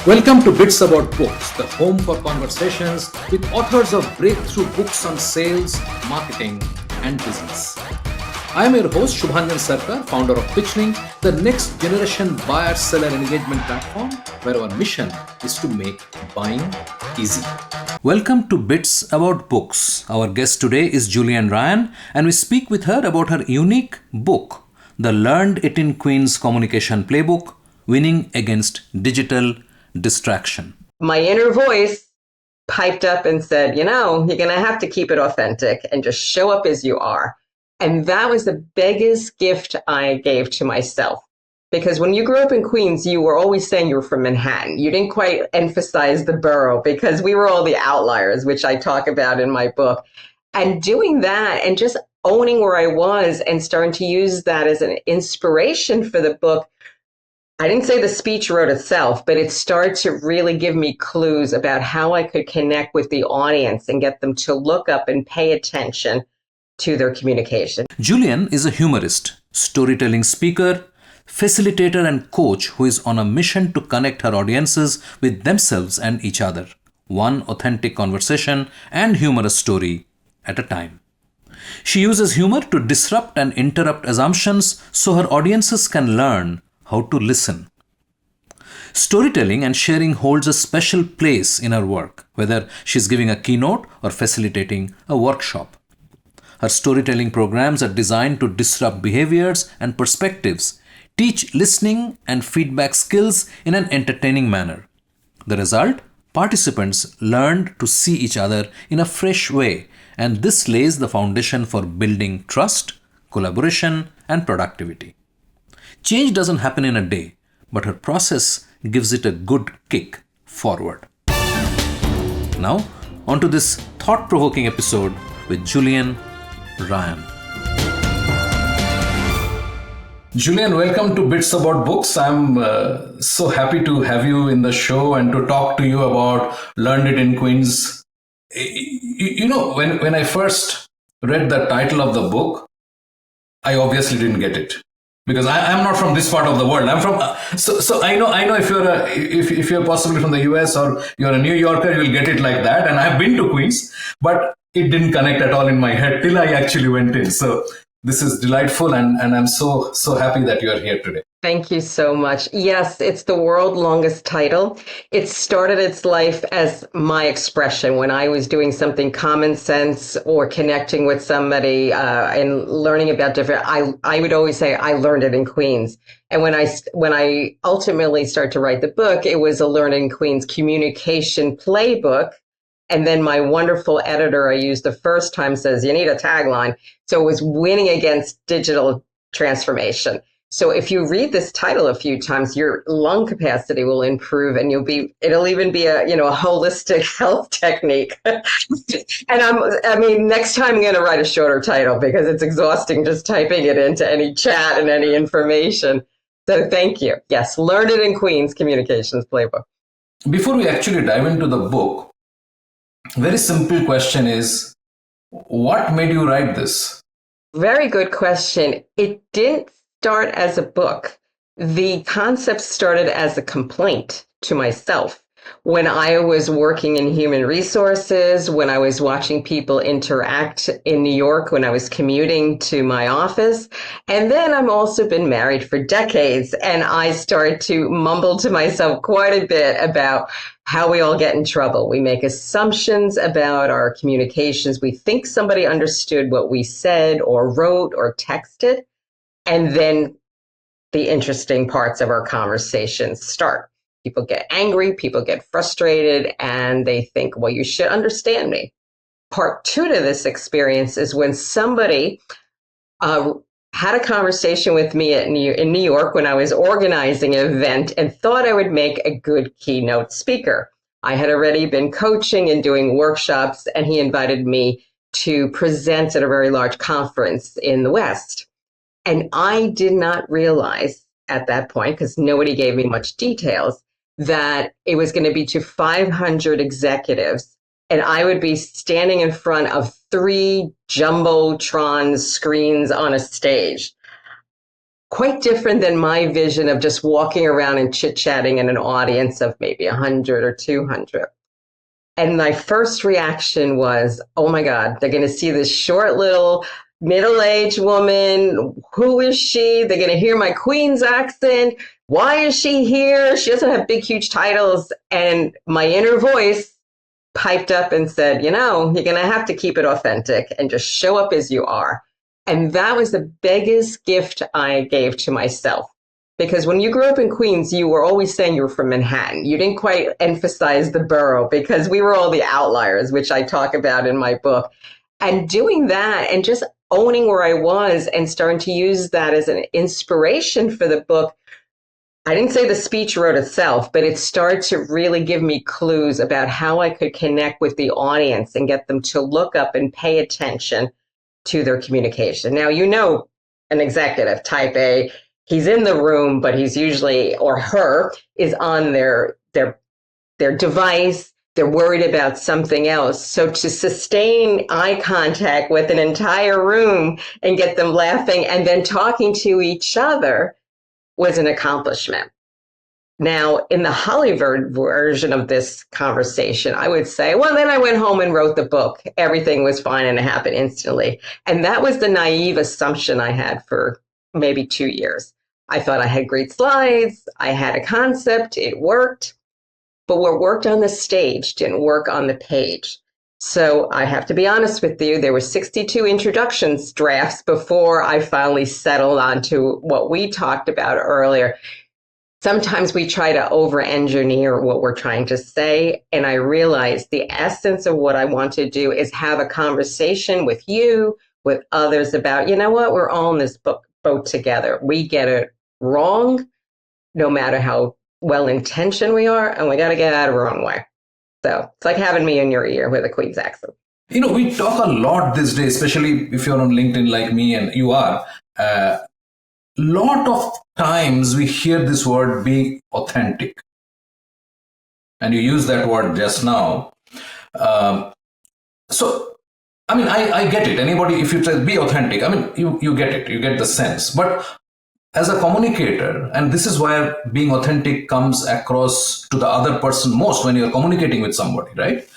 Welcome to Bits About Books, the home for conversations with authors of breakthrough books on sales, marketing, and business. I am your host, Shubhanjan Sarkar, founder of Pitchling, the next generation buyer-seller engagement platform, where our mission is to make buying easy. Welcome to Bits About Books. Our guest today is Julienne Ryan, and we speak with her about her unique book, The Learned It in Queen's Communication Playbook, Winning Against Digital Distraction. My inner voice piped up and said, you're going to have to keep it authentic and just show up as you are. And that was the biggest gift I gave to myself. Because when you grew up in Queens, you were always saying you were from Manhattan. You didn't quite emphasize the borough because we were all the outliers, which I talk about in my book. And doing that and just owning where I was and starting to use that as an inspiration for the book, I didn't say the speech wrote itself, but it started to really give me clues about how I could connect with the audience and get them to look up and pay attention to their communication. Julienne is a humorist, storytelling speaker, facilitator, and coach who is on a mission to connect her audiences with themselves and each other, one authentic conversation and humorous story at a time. She uses humor to disrupt and interrupt assumptions so her audiences can learn how to listen. Storytelling and sharing holds a special place in her work, whether she's giving a keynote or facilitating a workshop. Her storytelling programs are designed to disrupt behaviors and perspectives, teach listening and feedback skills in an entertaining manner. The result? Participants learned to see each other in a fresh way, and this lays the foundation for building trust, collaboration, and productivity. Change doesn't happen in a day, but her process gives it a good kick forward. Now, on to this thought-provoking episode with Julienne Ryan. Julienne, welcome to Bits About Books. I'm so happy to have you in the show and to talk to you about Learned It in Queens. When I first read the title of the book, I obviously didn't get it. Because I'm not from this part of the world. I'm from so I know if you're possibly from the US or you're a New Yorker, you'll get it like that. And I've been to Queens, but it didn't connect at all in my head till I actually went in. So this is delightful, and I'm so happy that you're here today. Thank you so much. Yes, it's the world's longest title. It started its life as my expression when I was doing something common sense or connecting with somebody and learning about different. I would always say I learned it in Queens. And when I ultimately started to write the book, it was a Learned in Queens communication playbook. And then my wonderful editor I used the first time says, you need a tagline. So it was winning against digital transformation. So if you read this title a few times, your lung capacity will improve and it'll even be a holistic health technique. And next time I'm going to write a shorter title because it's exhausting just typing it into any chat and any information. So thank you. Yes. Learned It in Queens Communications Playbook. Before we actually dive into the book, very simple question is, what made you write this? Very good question. It didn't start as a book. The concept started as a complaint to myself. When I was working in human resources, when I was watching people interact in New York, when I was commuting to my office. And then I've also been married for decades, and I started to mumble to myself quite a bit about how we all get in trouble. We make assumptions about our communications. We think somebody understood what we said or wrote or texted. And then the interesting parts of our conversations start. People get angry, people get frustrated, and they think, well, you should understand me. Part two to this experience is when somebody had a conversation with me in New York when I was organizing an event and thought I would make a good keynote speaker. I had already been coaching and doing workshops, and he invited me to present at a very large conference in the West. And I did not realize at that point, because nobody gave me much details, that it was going to be to 500 executives, and I would be standing in front of 3 Jumbotron screens on a stage. quite different than my vision of just walking around and chit-chatting in an audience of maybe 100 or 200. And my first reaction was, oh my God, they're going to see this short little middle-aged woman. Who is she? They're going to hear my Queen's accent. Why is she here? She doesn't have big, huge titles. And my inner voice piped up and said, you're going to have to keep it authentic and just show up as you are. And that was the biggest gift I gave to myself. Because when you grew up in Queens, you were always saying you were from Manhattan. You didn't quite emphasize the borough because we were all the outliers, which I talk about in my book. And doing that and just owning where I was and starting to use that as an inspiration for the book. I didn't say the speech wrote itself, but it started to really give me clues about how I could connect with the audience and get them to look up and pay attention to their communication. Now, an executive type A, he's in the room, but he's usually, or her, is on their device. They're worried about something else. So to sustain eye contact with an entire room and get them laughing and then talking to each other was an accomplishment. Now, in the Hollywood version of this conversation, I would say, well, then I went home and wrote the book. Everything was fine and it happened instantly. And that was the naive assumption I had for maybe 2 years. I thought I had great slides. I had a concept. It worked. But what worked on the stage didn't work on the page. So I have to be honest with you, there were 62 introductions drafts before I finally settled onto what we talked about earlier. Sometimes we try to over-engineer what we're trying to say, and I realized the essence of what I want to do is have a conversation with you, with others about, what, we're all in this boat together. We get it wrong, no matter how well-intentioned we are, and we got to get out of our own way. So it's like having me in your ear with a Queen's accent. We talk a lot these days, especially if you're on LinkedIn like me and you are. Lot of times we hear this word being authentic. And you use that word just now. I get it. Anybody, if you say be authentic, you get it. You get the sense. But as a communicator, and this is where being authentic comes across to the other person most when you're communicating with somebody, right?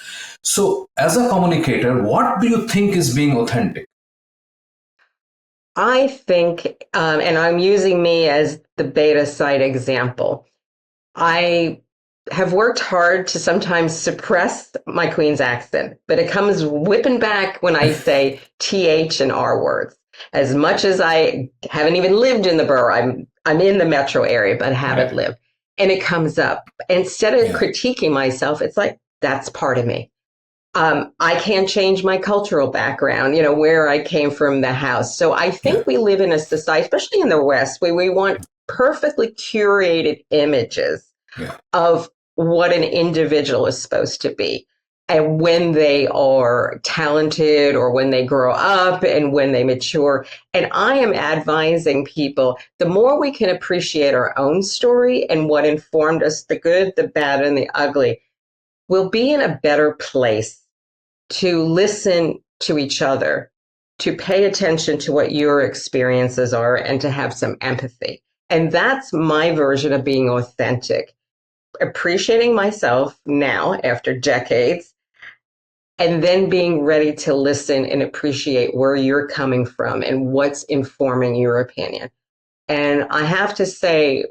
So as a communicator, what do you think is being authentic? I think, and I'm using me as the beta site example, I have worked hard to sometimes suppress my Queen's accent, but it comes whipping back when I say TH and R words. As much as I haven't even lived in the borough, I'm in the metro area, but haven't lived. And it comes up. Instead of critiquing myself, it's like, that's part of me. I can't change my cultural background, where I came from, the house. So I think we live in a society, especially in the West, where we want perfectly curated images of what an individual is supposed to be. And when they are talented or when they grow up and when they mature. And I am advising people, the more we can appreciate our own story and what informed us, the good, the bad, and the ugly, we'll be in a better place to listen to each other, to pay attention to what your experiences are, and to have some empathy. And that's my version of being authentic. Appreciating myself now after decades, and then being ready to listen and appreciate where you're coming from and what's informing your opinion. And I have to say,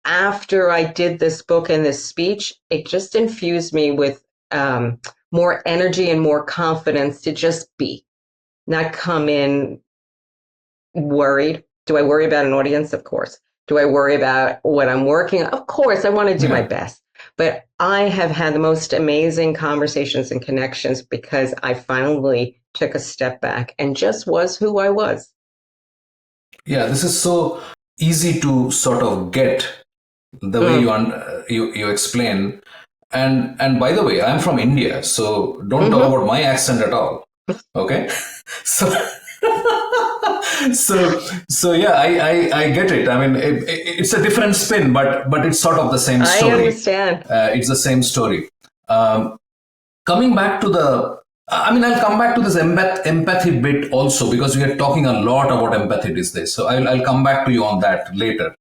after I did this book and this speech, it just infused me with more energy and more confidence to just be, not come in worried. Do I worry about an audience? Of course. Do I worry about what I'm working on? Of course, I want to do my best. But I have had the most amazing conversations and connections because I finally took a step back and just was who I was. Yeah, this is so easy to sort of get the way you explain. And by the way, I'm from India, so don't talk about my accent at all. Okay, so I get it. It's a different spin, but it's sort of the same story. I understand. It's the same story. Coming back to I mean, I'll come back to this empathy bit also, because we are talking a lot about empathy these days. So I'll come back to you on that later.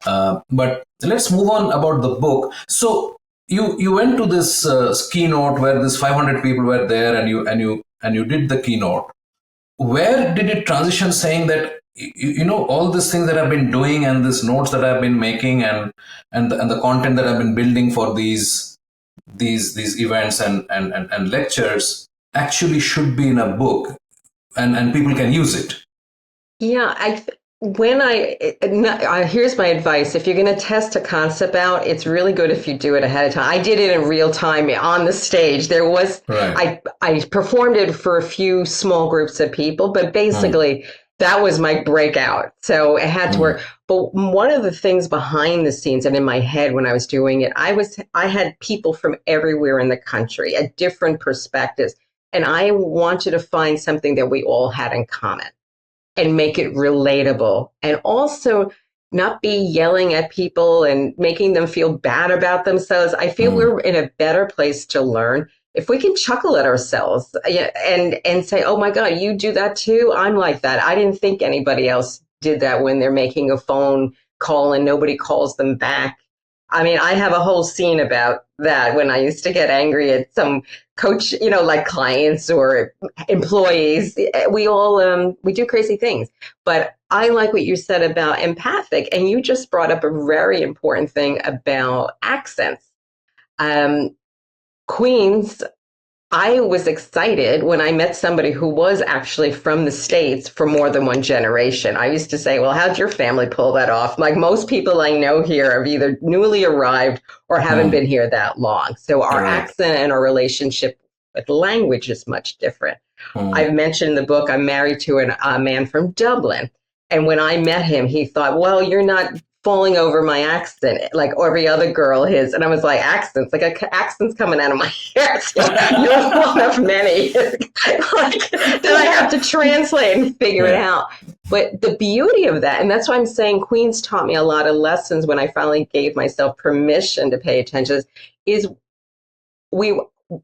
But let's move on about the book. So you went to this keynote where this 500 people were there, and you did the keynote. Where did it transition, saying that all these things that I've been doing, and these notes that I've been making, and the content that I've been building for these events and lectures actually should be in a book, and people can use it. Yeah, when here's my advice. If you're going to test a concept out, it's really good if you do it ahead of time. I did it in real time on the stage. Right. I performed it for a few small groups of people, but basically that was my breakout. So it had to work. But one of the things behind the scenes and in my head when I was doing it, I had people from everywhere in the country at different perspectives, and I wanted to find something that we all had in common and make it relatable, and also not be yelling at people and making them feel bad about themselves. I feel we're in a better place to learn if we can chuckle at ourselves, and say, oh my God, you do that too? I'm like that. I didn't think anybody else did that when they're making a phone call and nobody calls them back. I mean, I have a whole scene about that when I used to get angry at some coach, like clients or employees. We all we do crazy things. But I like what you said about empathic, and you just brought up a very important thing about accents. Um, Queens, I was excited when I met somebody who was actually from the States for more than one generation. I used to say, well, how'd your family pull that off? Like most people I know here have either newly arrived or haven't been here that long. So our Correct. accent and our relationship with language is much different. I've mentioned in the book, I'm married to a man from Dublin. And when I met him, he thought, well, you're not falling over my accent like every other girl is. And I was like, accents? Like, accent's coming out of my hair. So you're one of many. Like, then I have to translate and figure it Yeah. out. But the beauty of that, and that's why I'm saying Queens taught me a lot of lessons when I finally gave myself permission to pay attention, is we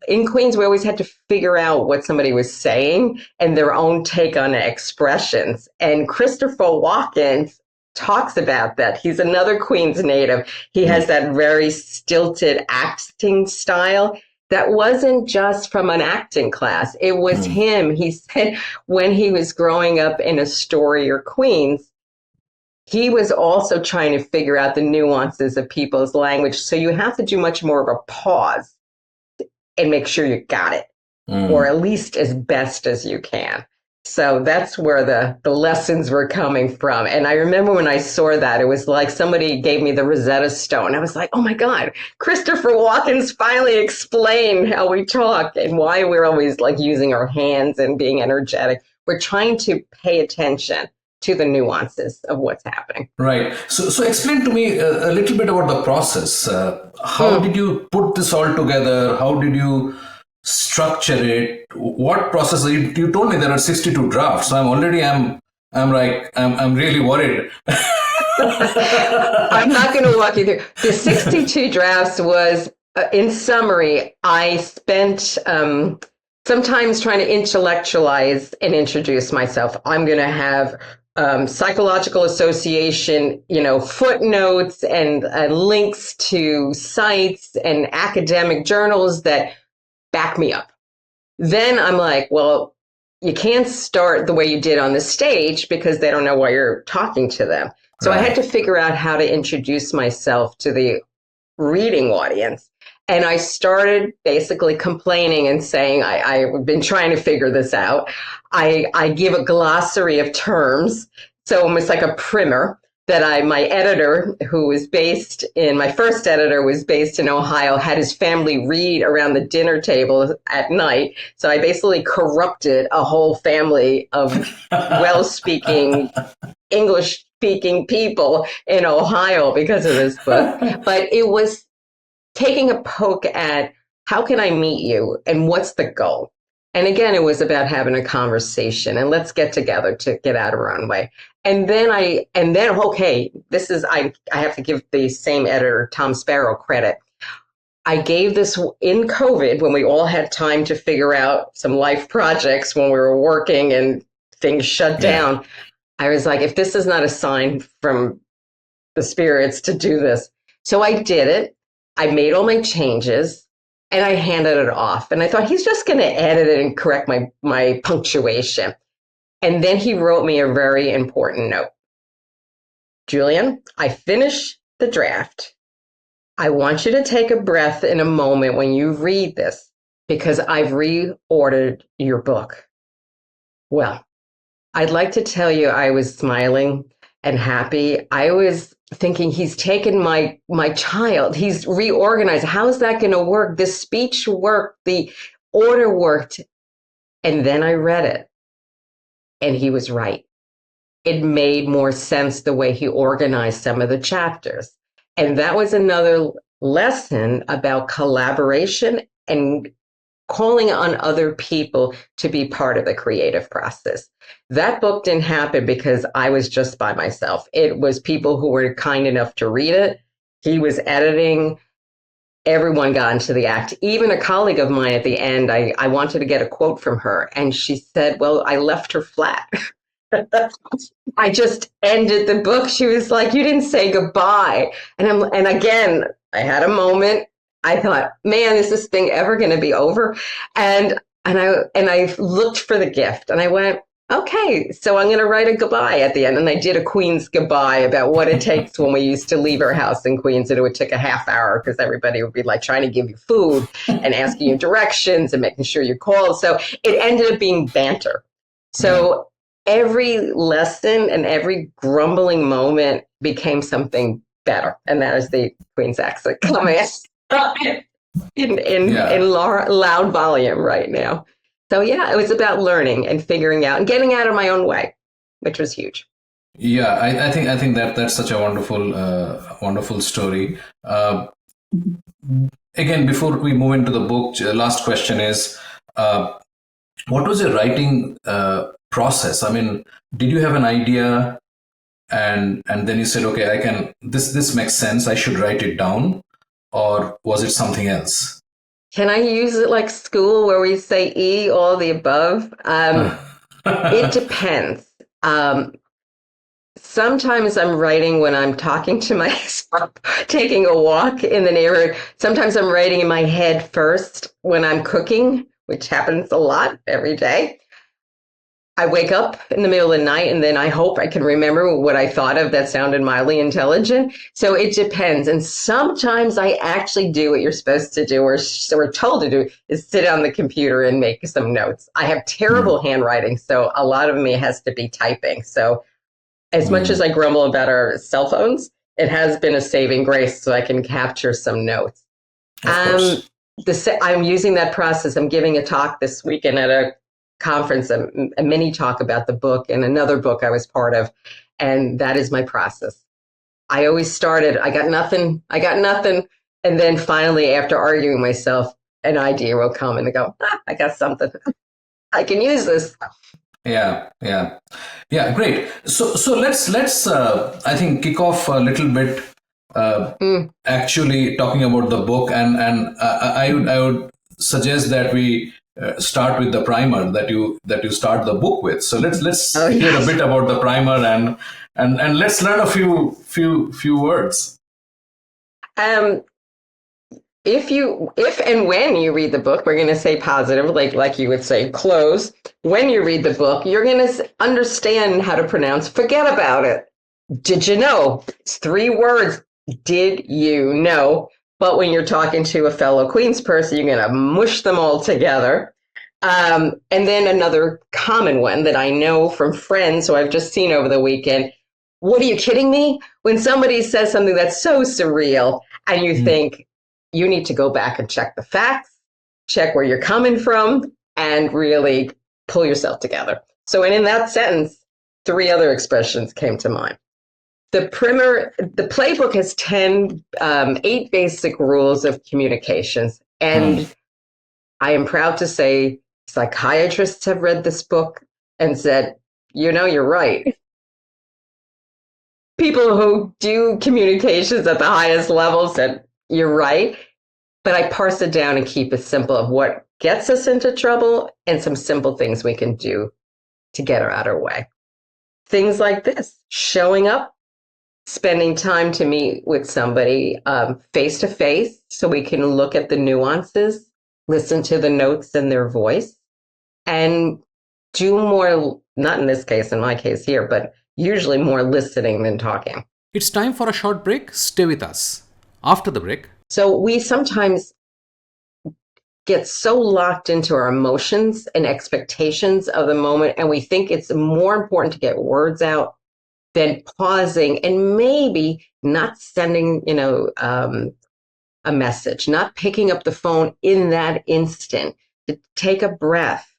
in Queens, we always had to figure out what somebody was saying and their own take on expressions. And Christopher Walken talks about that. He's another Queens native. He has that very stilted acting style that wasn't just from an acting class. It was him. He said when he was growing up in Astoria or Queens, he was also trying to figure out the nuances of people's language. So you have to do much more of a pause and make sure you got it, or at least as best as you can. So that's where the lessons were coming from. And I remember when I saw that, it was like somebody gave me the Rosetta Stone. I was like, oh my God, Christopher Walken's finally explained how we talk and why we're always like using our hands and being energetic. We're trying to pay attention to the nuances of what's happening. Right. So explain to me a little bit about the process. How did you put this all together? How did you structure it? What process? You told me there are 62 drafts. So I'm really worried. I'm not going to walk you through. The 62 drafts was, in summary, I spent sometimes trying to intellectualize and introduce myself. I'm going to have psychological association, footnotes and links to sites and academic journals that back me up. Then I'm like, well, you can't start the way you did on the stage because they don't know why you're talking to them. So I had Right. to figure out how to introduce myself to the reading audience. And I started basically complaining and saying, I've been trying to figure this out. I give a glossary of terms, so almost like a primer that my editor, my first editor was based in Ohio, had his family read around the dinner table at night. So I basically corrupted a whole family of well-speaking English speaking people in Ohio because of this book. But it was taking a poke at how can I meet you and what's the goal? And again, it was about having a conversation and let's get together to get out of our own way. Okay, I have to give the same editor, Tom Sparrow, credit. I gave this in COVID when we all had time to figure out some life projects when we were working and things shut Yeah. down. I was like, if this is not a sign from the spirits to do this. So I did it. I made all my changes and I handed it off. And I thought he's just going to edit it and correct my punctuation. And then he wrote me a very important note. Julian, I finished the draft. I want you to take a breath in a moment when you read this because I've reordered your book. Well, I'd like to tell you I was smiling and happy. I was thinking he's taken my child. He's reorganized. How is that going to work? The speech worked, the order worked. And then I read it and he was right. It made more sense the way he organized some of the chapters. And that was another lesson about collaboration and calling on other people to be part of the creative process. That book didn't happen because I was just by myself. It was people who were kind enough to read it. He was editing. Everyone got into the act. Even a colleague of mine at the end, I wanted to get a quote from her. And she said, well, I left her flat. I just ended the book. She was like, you didn't say goodbye. And again, I had a moment. I thought, man, is this thing ever going to be over? And I looked for the gift and I went, okay, so I'm going to write a goodbye at the end. And I did a Queen's goodbye about what it takes when we used to leave our house in Queens, and it would take a half hour because everybody would be like trying to give you food and asking you directions and making sure you called. So it ended up being banter. So every lesson and every grumbling moment became something better. And that is the Queen's accent coming in loud volume right now. So yeah, it was about learning and figuring out and getting out of my own way, which was huge. Yeah, I think that's such a wonderful story. Again, before we move into the book, last question is, what was your writing process? I mean, did you have an idea and then you said, okay, I can this makes sense, I should write it down, or was it something else? Can I use it like school where we say E, all the above? It depends. Um, Sometimes I'm writing when I'm talking to myself, taking a walk in the neighborhood. Sometimes I'm writing in my head first when I'm cooking, which happens a lot every day. I wake up in the middle of the night and then I hope I can remember what I thought of that sounded mildly intelligent. So it depends. And sometimes I actually do what you're supposed to do, or so we're told to do, is sit on the computer and make some notes. I have terrible handwriting, so a lot of me has to be typing. So as much as I grumble about our cell phones, it has been a saving grace so I can capture some notes. Of course. I'm using that process. I'm giving a talk this weekend at a conference, a mini talk about the book and another book I was part of. And that is my process. I always started, I got nothing. And then finally, after arguing myself, an idea will come and I go, I got something. I can use this. Yeah, great. So let's I think kick off a little bit, actually talking about the book, and I would suggest that we start with the primer that you start the book with. So let's hear a bit about the primer, and let's learn a few words. Um, if and when you read the book, we're going to say positive, like you would say close. When you read the book, you're going to understand how to pronounce forget about it. Did you know? It's 3 words. Did you know? But when you're talking to a fellow Queens person, you're going to mush them all together. And then another common one that I know from friends who I've just seen over the weekend. What, are you kidding me? When somebody says something that's so surreal and you think, you need to go back and check the facts, check where you're coming from, and really pull yourself together. So, and in that sentence, 3 other expressions came to mind. The playbook has 8 basic rules of communications. And I am proud to say psychiatrists have read this book and said, you're right. People who do communications at the highest level said, you're right. but I parse it down and keep it simple of what gets us into trouble and some simple things we can do to get her out of our way. Things like this, showing up, spending time to meet with somebody face to face so we can look at the nuances, listen to the notes in their voice, and do more, not in this case, in my case here, but usually more listening than talking. It's time for a short break. Stay with us. After the break, So we sometimes get so locked into our emotions and expectations of the moment, and we think it's more important to get words out than pausing and maybe not sending, a message, not picking up the phone in that instant, to take a breath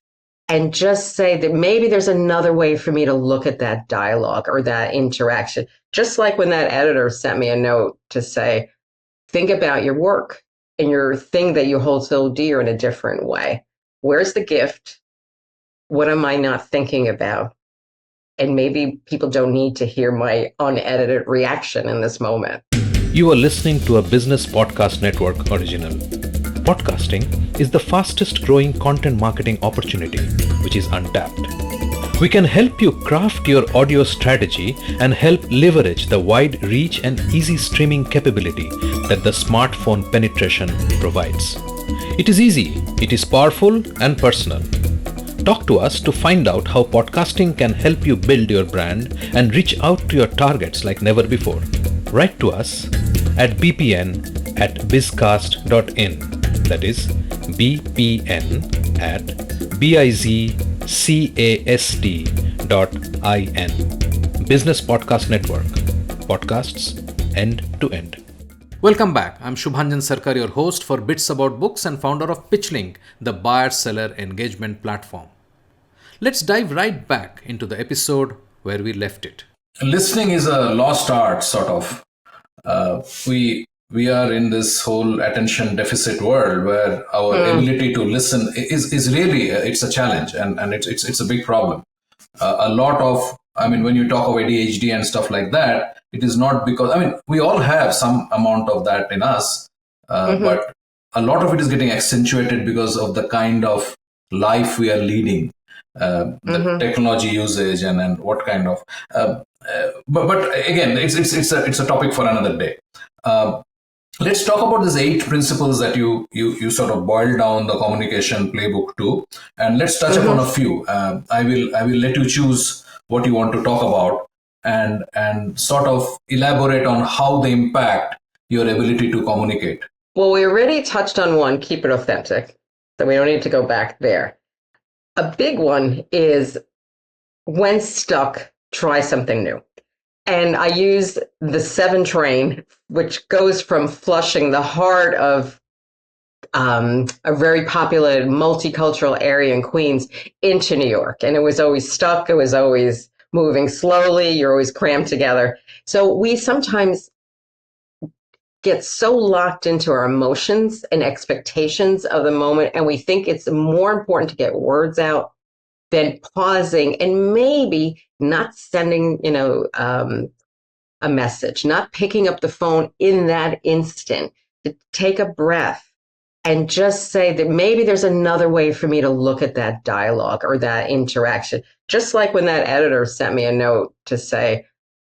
and just say that maybe there's another way for me to look at that dialogue or that interaction. Just like when that editor sent me a note to say, think about your work and your thing that you hold so dear in a different way. Where's the gift? What am I not thinking about? And maybe people don't need to hear my unedited reaction in this moment. you are listening to a Business Podcast Network original. Podcasting is the fastest growing content marketing opportunity, which is untapped. We can help you craft your audio strategy and help leverage the wide reach and easy streaming capability that the smartphone penetration provides. It is easy, it is powerful and personal. Talk to us to find out how podcasting can help you build your brand and reach out to your targets like never before. Write to us at bpn@bizcast.in. That is bpn@bizcast.in. Business Podcast Network. Podcasts end to end. Welcome back. I'm Shubhanjan Sarkar, your host for Bits About Books and founder of PitchLink, the buyer-seller engagement platform. Let's dive right back into the episode where we left it. Listening is a lost art, sort of. We are in this whole attention deficit world where our ability to listen is really it's a challenge, and it's a big problem. A lot of, when you talk of ADHD and stuff like that, it is not because, we all have some amount of that in us, but a lot of it is getting accentuated because of the kind of life we are leading, the technology usage and what kind of. But again, it's a topic for another day. Let's talk about these 8 principles that you sort of boiled down the communication playbook to, and let's touch upon a few. I will let you choose what you want to talk about and sort of elaborate on how they impact your ability to communicate. Well, we already touched on one, keep it authentic. So we don't need to go back there. A big one is when stuck, try something new. And I use the 7 train, which goes from Flushing, the heart of a very popular multicultural area in Queens, into New York. And it was always stuck. It was always moving slowly. You're always crammed together. So we sometimes get so locked into our emotions and expectations of the moment, and we think it's more important to get words out than pausing and maybe not sending, a message, not picking up the phone in that instant, to take a breath and just say that maybe there's another way for me to look at that dialogue or that interaction. Just like when that editor sent me a note to say,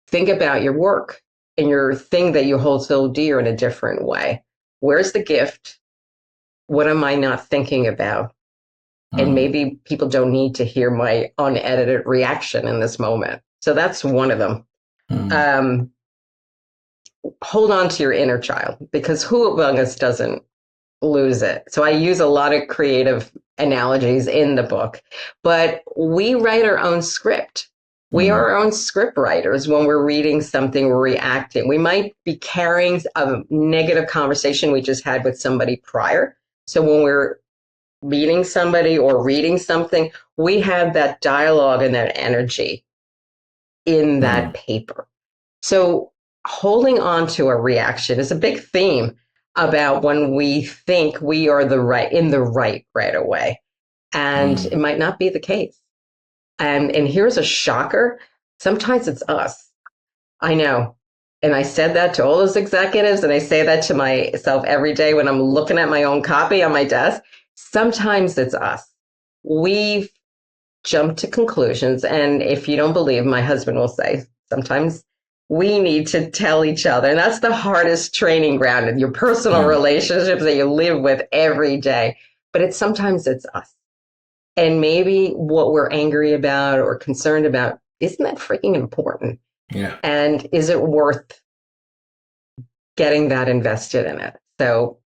think about your work and your thing that you hold so dear in a different way. Where's the gift? What am I not thinking about? And maybe people don't need to hear my unedited reaction in this moment. So that's one of them. Hold on to your inner child, because who among us doesn't lose it? So I use a lot of creative analogies in the book, but we write our own script. We are our own script writers. When we're reading something, we're reacting. We might be carrying a negative conversation we just had with somebody prior. So when we're meeting somebody or reading something, we have that dialogue and that energy in that paper. So holding on to a reaction is a big theme about when we think we are in the right away. And it might not be the case. And here's a shocker. Sometimes it's us. I know. And I said that to all those executives, and I say that to myself every day when I'm looking at my own copy on my desk. Sometimes it's us. We've jumped to conclusions. And if you don't believe, my husband will say, sometimes we need to tell each other. And that's the hardest training ground in your personal relationships that you live with every day. But sometimes it's us. And maybe what we're angry about or concerned about, isn't that freaking important? Yeah. And is it worth getting that invested in it? So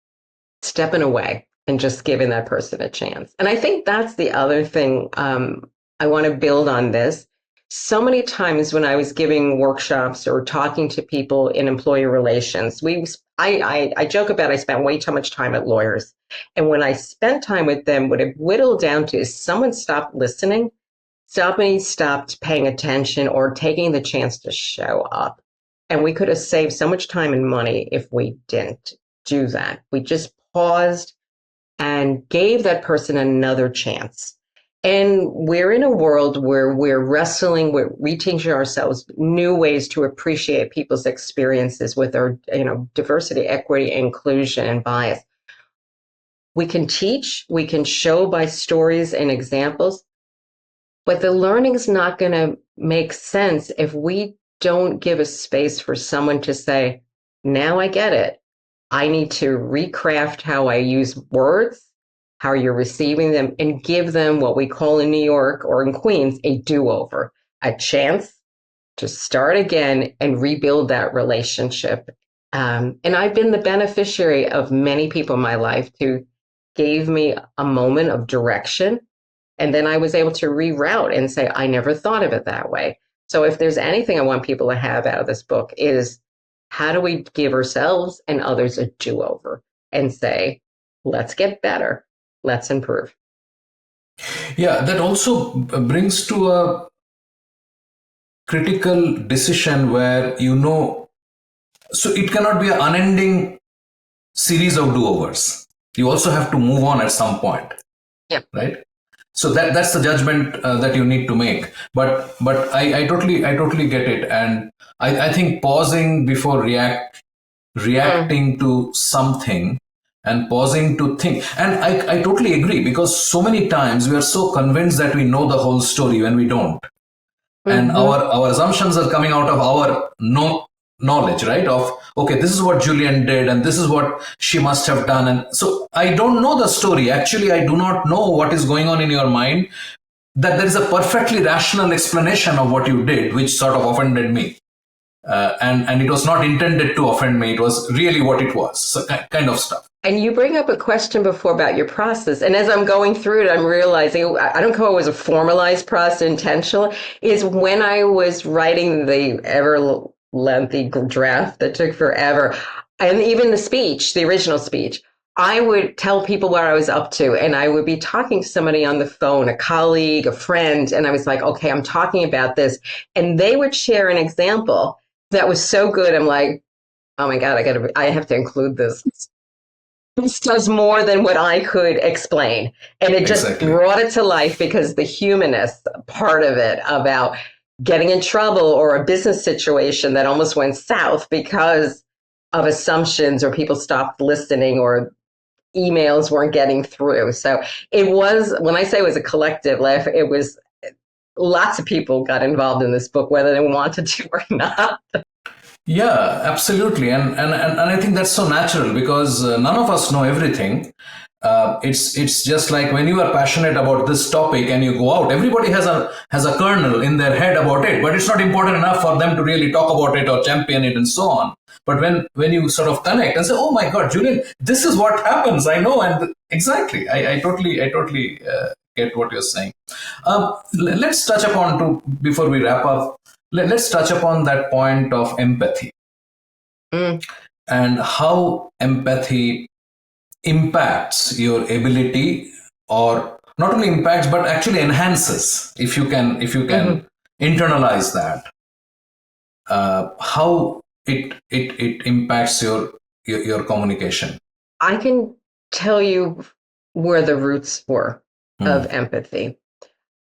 stepping away and just giving that person a chance. And I think that's the other thing I want to build on this. So many times when I was giving workshops or talking to people in employee relations, I joke about I spent way too much time at lawyers. And when I spent time with them, what it whittled down to is someone stopped listening, somebody stopped paying attention or taking the chance to show up. And we could have saved so much time and money if we didn't do that. We just paused and gave that person another chance. And we're in a world where we're wrestling, we're reteaching ourselves new ways to appreciate people's experiences with our, diversity, equity, inclusion, and bias. We can teach, we can show by stories and examples, but the learning's not going to make sense if we don't give a space for someone to say, now I get it. I need to recraft how I use words, how you're receiving them, and give them what we call in New York or in Queens a do-over, a chance to start again and rebuild that relationship. And I've been the beneficiary of many people in my life who gave me a moment of direction. And then I was able to reroute and say, I never thought of it that way. So if there's anything I want people to have out of this book is, how do we give ourselves and others a do-over and say, let's get better, let's improve? Yeah, that also brings to a critical decision where, so it cannot be an unending series of do-overs. You also have to move on at some point. Yep. Right? So that's the judgment that you need to make. But I totally get it, and I think pausing before reacting to something and pausing to think. And I totally agree, because so many times we are so convinced that we know the whole story when we don't. And our assumptions are coming out of our knowledge, right? Of, okay, this is what Julienne did and this is what she must have done. And so I don't know the story. Actually, I do not know what is going on in your mind, that there is a perfectly rational explanation of what you did, which sort of offended me. And it was not intended to offend me. It was really what it was. So kind of stuff. And you bring up a question before about your process. And as I'm going through it, I'm realizing, I don't call it was a formalized process, intentional, is when I was writing the ever lengthy draft that took forever, and even the speech, the original speech, I would tell people what I was up to, and I would be talking to somebody on the phone, a colleague, a friend, and I was like, okay, I'm talking about this. And they would share an example that was so good. I'm like, oh my God, I have to include this. This does more than what I could explain. And it just brought it to life, because the humanist part of it about getting in trouble or a business situation that almost went south because of assumptions, or people stopped listening, or emails weren't getting through. So it was, when I say it was a collective laugh, it was lots of people got involved in this book, whether they wanted to or not. Yeah, absolutely. And I think that's so natural, because none of us know everything. It's just like when you are passionate about this topic and you go out, everybody has a kernel in their head about it, but it's not important enough for them to really talk about it or champion it and so on. But when you sort of connect and say, oh my God, Julian, this is what happens, I know. And exactly, I totally get what you're saying. Let's touch upon, before we wrap up, let's touch upon that point of empathy and how empathy impacts your ability, or not only impacts but actually enhances, if you can internalize that, how it impacts your communication. I can tell you where the roots were of empathy.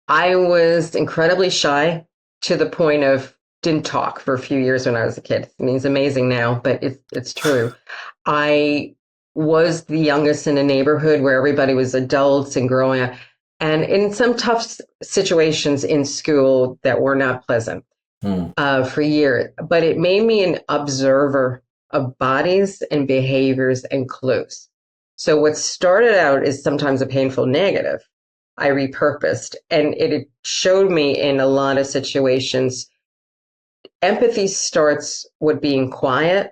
I was incredibly shy, to the point of didn't talk for a few years when I was a kid. I mean, it's amazing now, but it's true. I was the youngest in a neighborhood where everybody was adults and growing up, and in some tough situations in school that were not pleasant for years. But it made me an observer of bodies and behaviors and clues. So what started out as sometimes a painful negative, I repurposed, and it showed me in a lot of situations. Empathy starts with being quiet,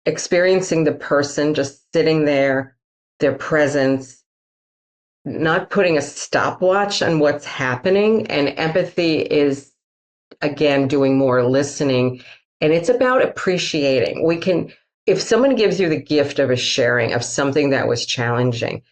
experiencing the person, just sitting there, their presence, not putting a stopwatch on what's happening. And empathy is, again, doing more listening. And it's about appreciating. If someone gives you the gift of a sharing of something that was challenging,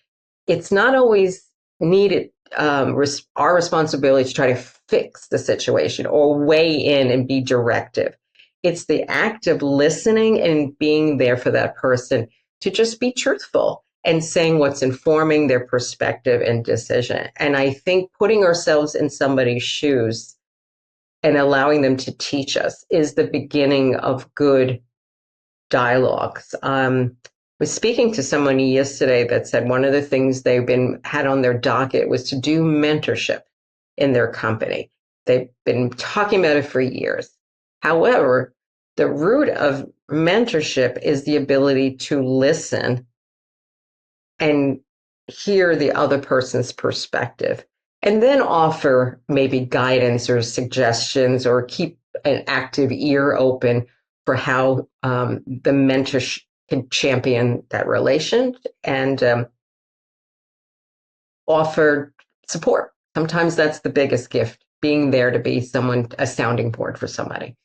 it's not always needed our responsibility to try to fix the situation or weigh in and be directive. It's the act of listening and being there for that person to just be truthful and saying what's informing their perspective and decision. And I think putting ourselves in somebody's shoes and allowing them to teach us is the beginning of good dialogues. Was speaking to someone yesterday that said one of the things they've had on their docket was to do mentorship in their company. They've been talking about it for years. However, the root of mentorship is the ability to listen and hear the other person's perspective, and then offer maybe guidance or suggestions or keep an active ear open for how the mentor can champion that relation and offer support. Sometimes that's the biggest gift, being there to be a sounding board for somebody.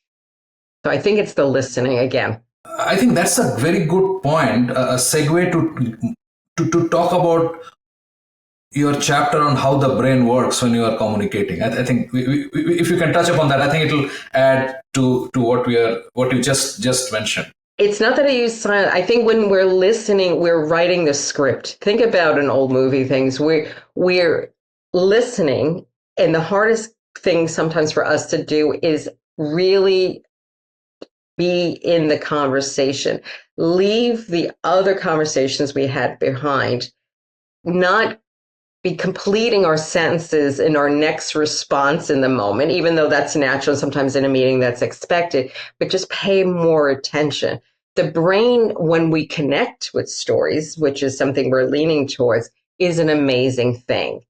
So I think it's the listening again. I think that's a very good point, a segue to talk about your chapter on how the brain works when you are communicating. I think if you can touch upon that, I think it'll add to what you just mentioned. It's not that I use silence. I think when we're listening, we're writing the script. Think about an old movie things. We're listening, and the hardest thing sometimes for us to do is really be in the conversation. Leave the other conversations we had behind, not be completing our sentences in our next response in the moment, even though that's natural, sometimes in a meeting that's expected, but just pay more attention. The brain, when we connect with stories, which is something we're leaning towards, is an amazing thing.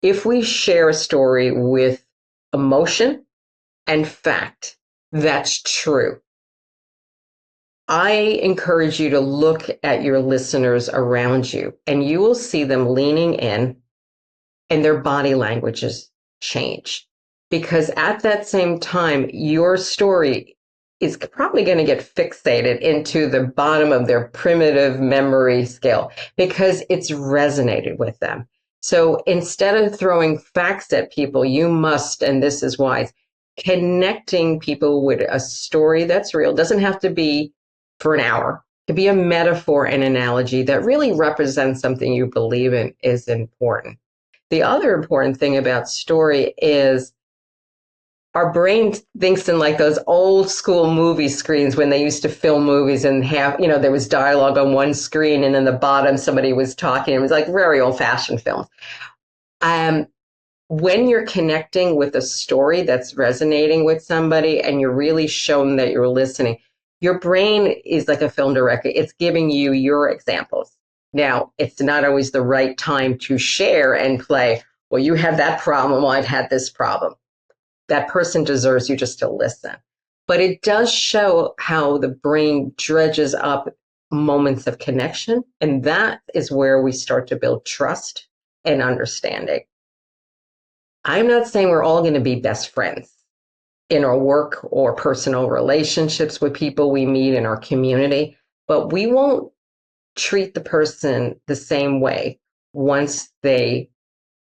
If we share a story with emotion and fact, that's true. I encourage you to look at your listeners around you, and you will see them leaning in and their body languages change. Because at that same time, your story is probably going to get fixated into the bottom of their primitive memory scale because it's resonated with them. So instead of throwing facts at people, you must, and this is wise, connecting people with a story that's real. Doesn't have to be for an hour. To be a metaphor and analogy that really represents something you believe in is important. The other important thing about story is our brain thinks in like those old school movie screens when they used to film movies and there was dialogue on one screen and in the bottom somebody was talking. It was like very old fashioned films. When you're connecting with a story that's resonating with somebody and you're really shown that you're listening, your brain is like a film director. It's giving you your examples. Now, it's not always the right time to share and play, well, you have that problem, well, I've had this problem. That person deserves you just to listen. But it does show how the brain dredges up moments of connection. And that is where we start to build trust and understanding. I'm not saying we're all going to be best friends in our work or personal relationships with people we meet in our community, but we won't treat the person the same way once they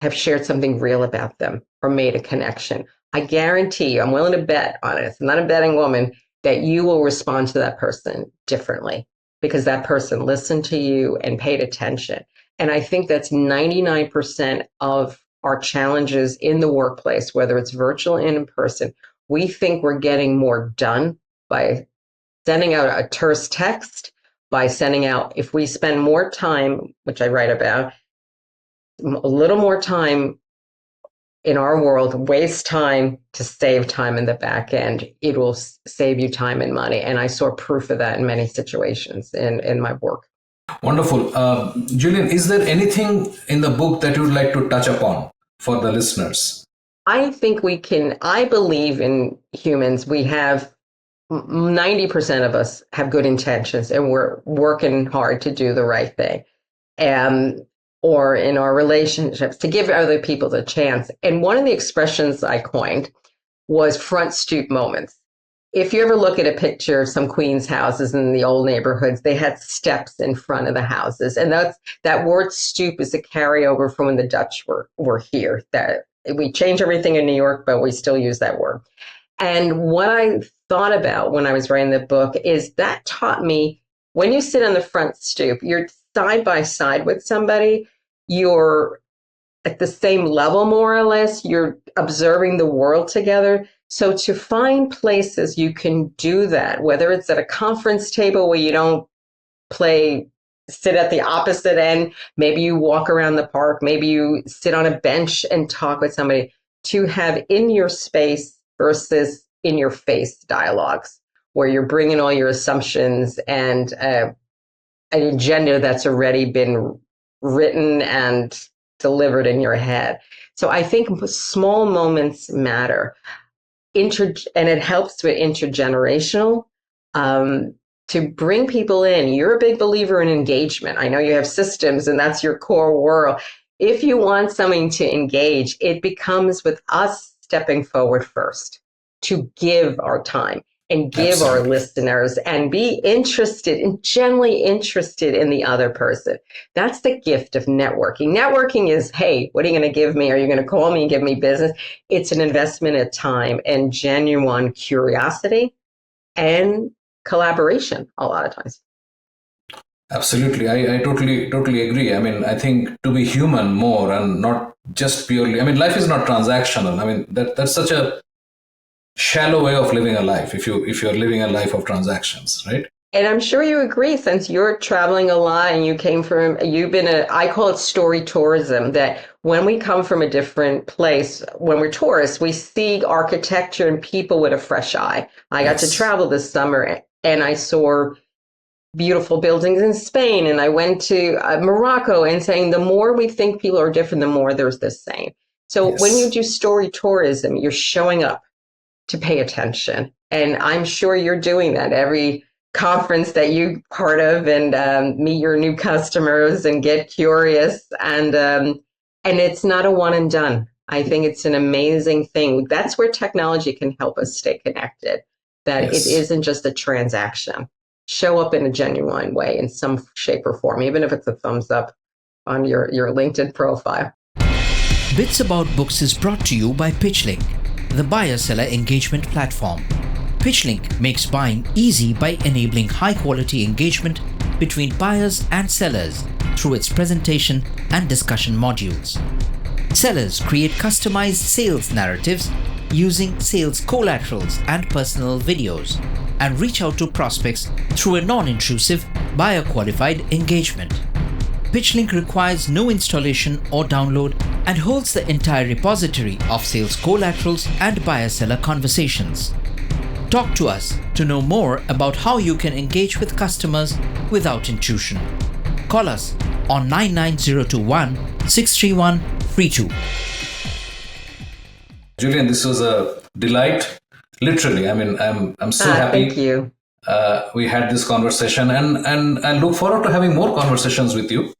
have shared something real about them or made a connection. I guarantee you, I'm willing to bet on it, I'm not a betting woman, that you will respond to that person differently because that person listened to you and paid attention. And I think that's 99% of our challenges in the workplace, whether it's virtual and in person, we think we're getting more done by sending out a terse text, by sending out, if we spend more time, which I write about, a little more time in our world, waste time to save time in the back end, it will save you time and money. And I saw proof of that in many situations in my work. Wonderful. Julienne, is there anything in the book that you would like to touch upon for the listeners? I think I believe in humans. We have 90% of us have good intentions and we're working hard to do the right thing. Or in our relationships, to give other people the chance. And one of the expressions I coined was front stoop moments. If you ever look at a picture of some Queens houses in the old neighborhoods, they had steps in front of the houses. And that word stoop is a carryover from when the Dutch were here. That we change everything in New York, but we still use that word. And what I thought about when I was writing the book is that taught me, when you sit on the front stoop, you're side by side with somebody, you're at the same level, more or less, you're observing the world together. So to find places you can do that, whether it's at a conference table where you don't sit at the opposite end, maybe you walk around the park, maybe you sit on a bench and talk with somebody, to have in your space versus in your face dialogues, where you're bringing all your assumptions and an agenda that's already been written and delivered in your head. So I think small moments matter. And it helps with intergenerational, to bring people in. You're a big believer in engagement. I know you have systems and that's your core world. If you want something to engage, it becomes with us stepping forward first to give our time and give Absolutely. our listeners and be interested and genuinely interested in the other person. That's the gift of networking. Networking is, hey, what are you going to give me? Are you going to call me and give me business? It's an investment of time and genuine curiosity and collaboration a lot of times. Absolutely. I totally agree. I mean, I think to be human more and not just purely, I mean, life is not transactional. I mean, that's such a shallow way of living a life if you're living a life of transactions, right? And I'm sure you agree, since you're traveling a lot and I call it story tourism, that when we come from a different place, when we're tourists, we see architecture and people with a fresh eye. I got to travel this summer and I saw beautiful buildings in Spain, and I went to Morocco, and saying the more we think people are different, the more there's the same. So when you do story tourism, you're showing up to pay attention. And I'm sure you're doing that every conference that you part of, and meet your new customers and get curious. And it's not a one and done. I think it's an amazing thing. That's where technology can help us stay connected, that it isn't just a transaction. Show up in a genuine way in some shape or form, even if it's a thumbs up on your LinkedIn profile. Bits About Books is brought to you by PitchLink, the buyer-seller engagement platform. PitchLink makes buying easy by enabling high-quality engagement between buyers and sellers through its presentation and discussion modules. Sellers create customized sales narratives using sales collaterals and personal videos, and reach out to prospects through a non-intrusive, buyer-qualified engagement. PitchLink requires no installation or download and holds the entire repository of sales collaterals and buyer-seller conversations. Talk to us to know more about how you can engage with customers without intrusion. Call us on 99021 631 32. Julienne, this was a delight. Literally, I mean, I'm so happy. Thank you. We had this conversation, and I look forward to having more conversations with you.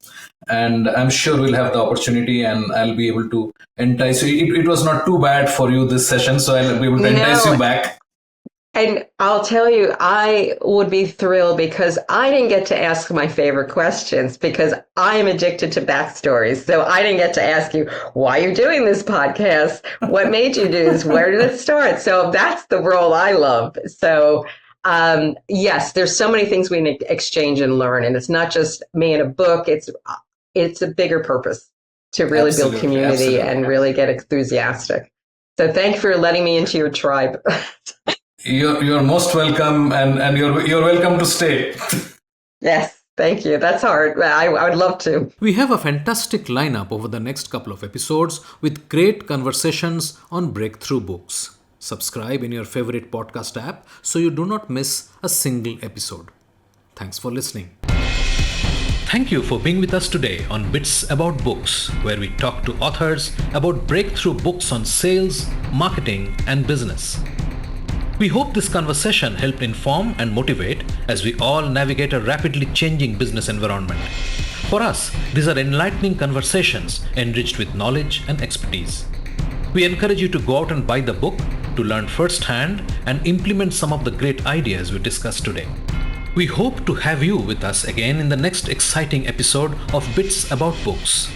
And I'm sure we'll have the opportunity, and I'll be able to entice you. It was not too bad for you this session, so I'll be able to entice you back. And I'll tell you, I would be thrilled, because I didn't get to ask my favorite questions, because I am addicted to backstories. So I didn't get to ask you, why are you doing this podcast? What made you do this? Where did it start? So that's the role I love. So yes, there's so many things we need to exchange and learn. And it's not just me in a book. It's a bigger purpose. to really build Absolutely, community absolutely. and really get enthusiastic. So thank you for letting me into your tribe. You're most welcome, and you're welcome to stay. Yes, thank you. That's hard. I would love to. We have a fantastic lineup over the next couple of episodes with great conversations on breakthrough books. Subscribe in your favorite podcast app so you do not miss a single episode. Thanks for listening. Thank you for being with us today on Bits About Books, where we talk to authors about breakthrough books on sales, marketing, and business. We hope this conversation helped inform and motivate as we all navigate a rapidly changing business environment. For us, these are enlightening conversations enriched with knowledge and expertise. We encourage you to go out and buy the book to learn firsthand and implement some of the great ideas we discussed today. We hope to have you with us again in the next exciting episode of Bits About Books.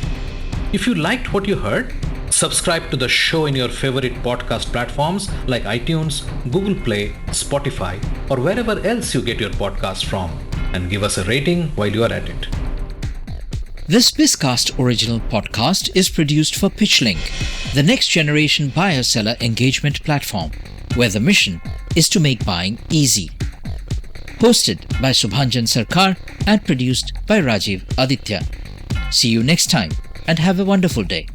If you liked what you heard, subscribe to the show in your favorite podcast platforms like iTunes, Google Play, Spotify, or wherever else you get your podcast from, and give us a rating while you are at it. This Bizcast original podcast is produced for PitchLink, the next generation buyer-seller engagement platform, where the mission is to make buying easy. Hosted by Subhanjan Sarkar and produced by Rajiv Aditya. See you next time and have a wonderful day.